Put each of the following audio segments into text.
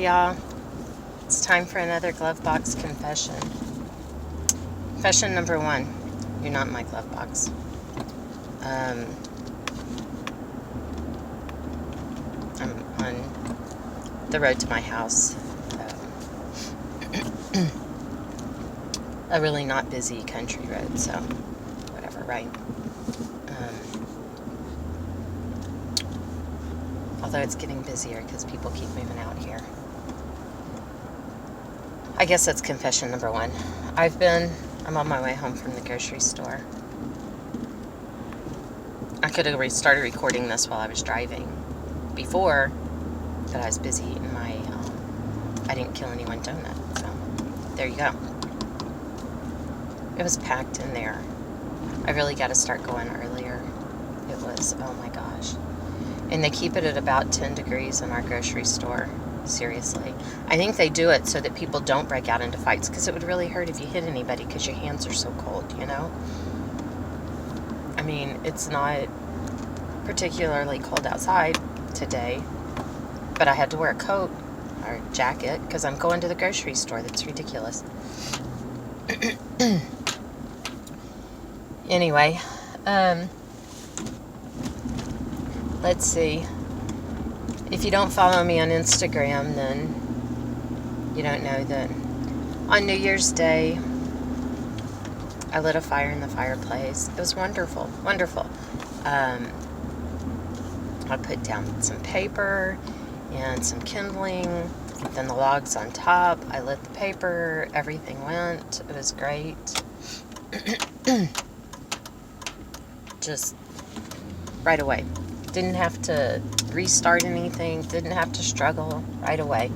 Hey y'all, it's time for another glove box confession. Confession number 1, you're not in my glove box. I'm on the road to my house. A really not busy country road, so whatever, right? Although it's getting busier because people keep moving out here. I guess that's confession number 1. I'm on my way home from the grocery store. I could have started recording this while I was driving before, but I was busy eating my I didn't kill anyone donut, so there you go. It was packed in there. I really got to start going earlier. It was, oh my gosh. And they keep it at about 10 degrees in our grocery store. Seriously. I think they do it so that people don't break out into fights, because it would really hurt if you hit anybody because your hands are so cold, you know? I mean, it's not particularly cold outside today, but I had to wear a coat or jacket because I'm going to the grocery store. That's ridiculous. Anyway, let's see. If you don't follow me on Instagram, then you don't know that on New Year's Day, I lit a fire in the fireplace. It was wonderful, wonderful. I put down some paper and some kindling, then the logs on top. I lit the paper, everything went. It was great. Just right away. Didn't have to restart anything, didn't have to struggle, right away.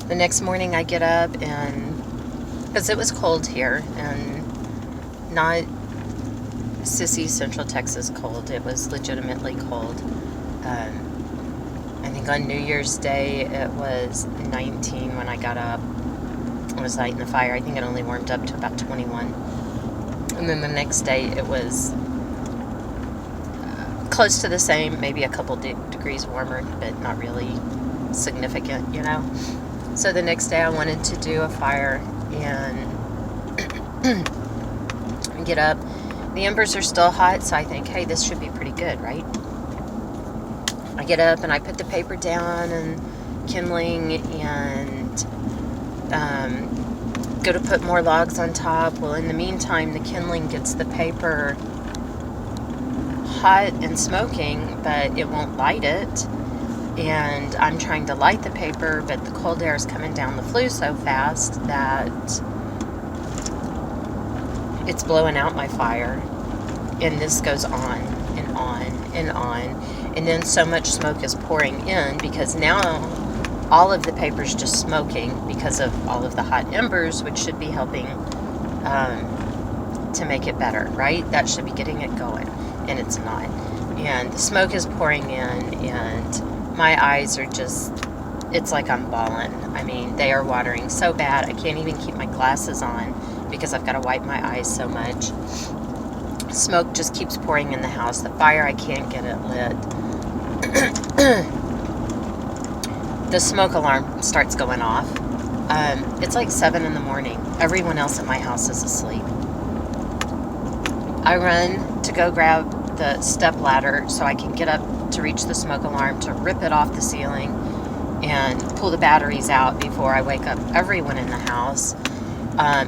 The next morning I get up, and because it was cold here, and not sissy Central Texas cold, it was legitimately cold. I think on New Year's Day it was 19 when I got up. I was lighting the fire. I think it only warmed up to about 21. And then the next day it was close to the same, maybe a couple degrees warmer, but not really significant, you know? So the next day I wanted to do a fire and get up. The embers are still hot, so I think, hey, this should be pretty good, right? I get up and I put the paper down and kindling and go to put more logs on top. Well, in the meantime, the kindling gets the paper hot and smoking, but it won't light it. And I'm trying to light the paper, but the cold air is coming down the flue so fast that it's blowing out my fire. And this goes on and on and on. And then so much smoke is pouring in, because now all of the paper's just smoking because of all of the hot embers, which should be helping to make it better, right? That should be getting it going, and it's not. And the smoke is pouring in, and my eyes are just, it's like I'm bawling. I mean, they are watering so bad. I can't even keep my glasses on because I've got to wipe my eyes so much. Smoke just keeps pouring in the house. The fire, I can't get it lit. The smoke alarm starts going off. It's like 7 in the morning. Everyone else at my house is asleep. I run to go grab the step ladder so I can get up to reach the smoke alarm, to rip it off the ceiling and pull the batteries out before I wake up everyone in the house.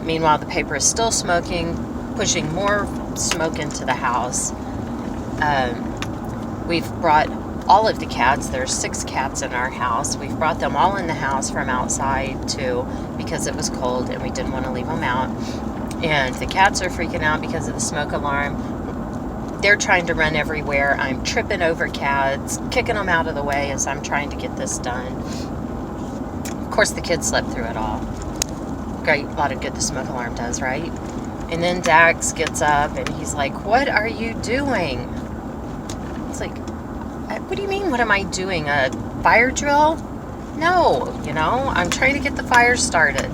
Meanwhile, the paper is still smoking, pushing more smoke into the house. We've brought all of the cats. There's 6 cats in our house. We've brought them all in the house from outside too, because it was cold and we didn't want to leave them out. And the cats are freaking out because of the smoke alarm. They're trying to run everywhere. I'm tripping over cats, kicking them out of the way as I'm trying to get this done. Of course, the kids slept through it all. Great, a lot of good the smoke alarm does, right? And then Dax gets up and he's like, "What are you doing?" It's like, what do you mean, what am I doing? A fire drill? No, you know, I'm trying to get the fire started.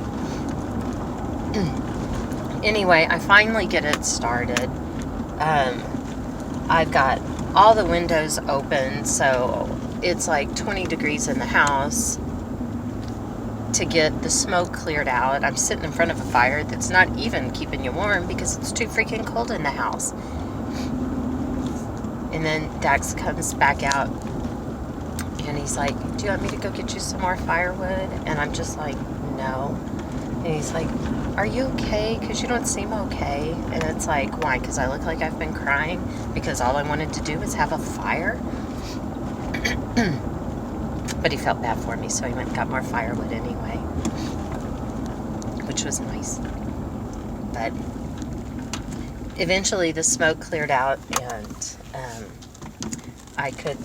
Anyway, I finally get it started. I've got all the windows open, so it's like 20 degrees in the house to get the smoke cleared out. I'm sitting in front of a fire that's not even keeping you warm because it's too freaking cold in the house. And then Dax comes back out and he's like, do you want me to go get you some more firewood? And I'm just like, no. And he's like, are you okay? Because you don't seem okay. And it's like, why? Because I look like I've been crying? Because all I wanted to do was have a fire? But he felt bad for me, so he went and got more firewood anyway, which was nice. But eventually the smoke cleared out, and I could,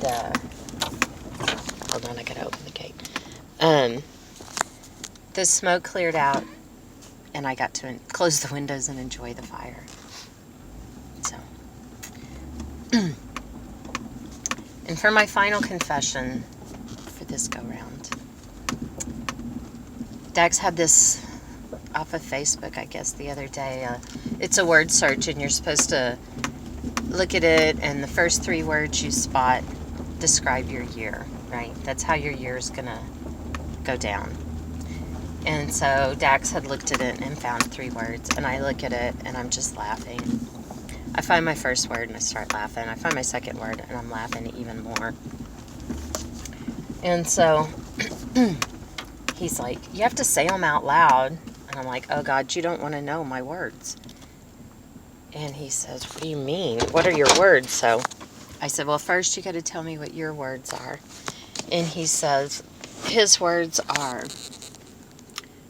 hold on, I gotta open the gate. The smoke cleared out, and I got to close the windows and enjoy the fire. So, and for my final confession for this go-round, Dax had this off of Facebook, I guess, the other day. It's a word search, and you're supposed to look at it, and the first 3 words you spot describe your year, right? That's how your year is gonna go down. And so Dax had looked at it and found 3 words, and I look at it and I'm just laughing. I find my first word and I start laughing. I find my second word and I'm laughing even more. And so he's like, you have to say them out loud. And I'm like, oh God, you don't want to know my words. And he says, what do you mean? What are your words? So I said, well, first you got to tell me what your words are. And he says, his words are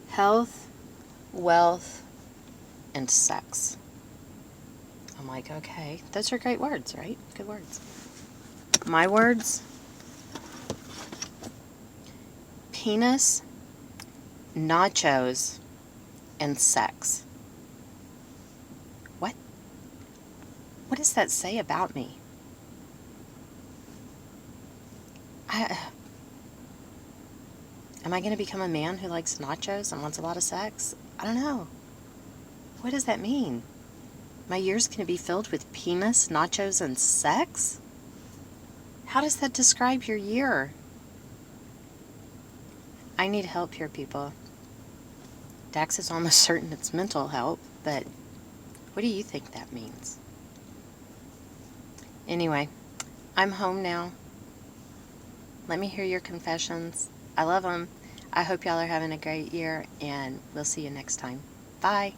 health, wealth, and sex. I'm like, okay, those are great words, right? Good words. My words, penis, nachos, and sex. What? What does that say about me? Am I going to become a man who likes nachos and wants a lot of sex? I don't know. What does that mean? My year's going to be filled with penis, nachos, and sex? How does that describe your year? I need help here, people. Dax is almost certain it's mental help, but what do you think that means? Anyway, I'm home now. Let me hear your confessions. I love them. I hope y'all are having a great year, and we'll see you next time. Bye.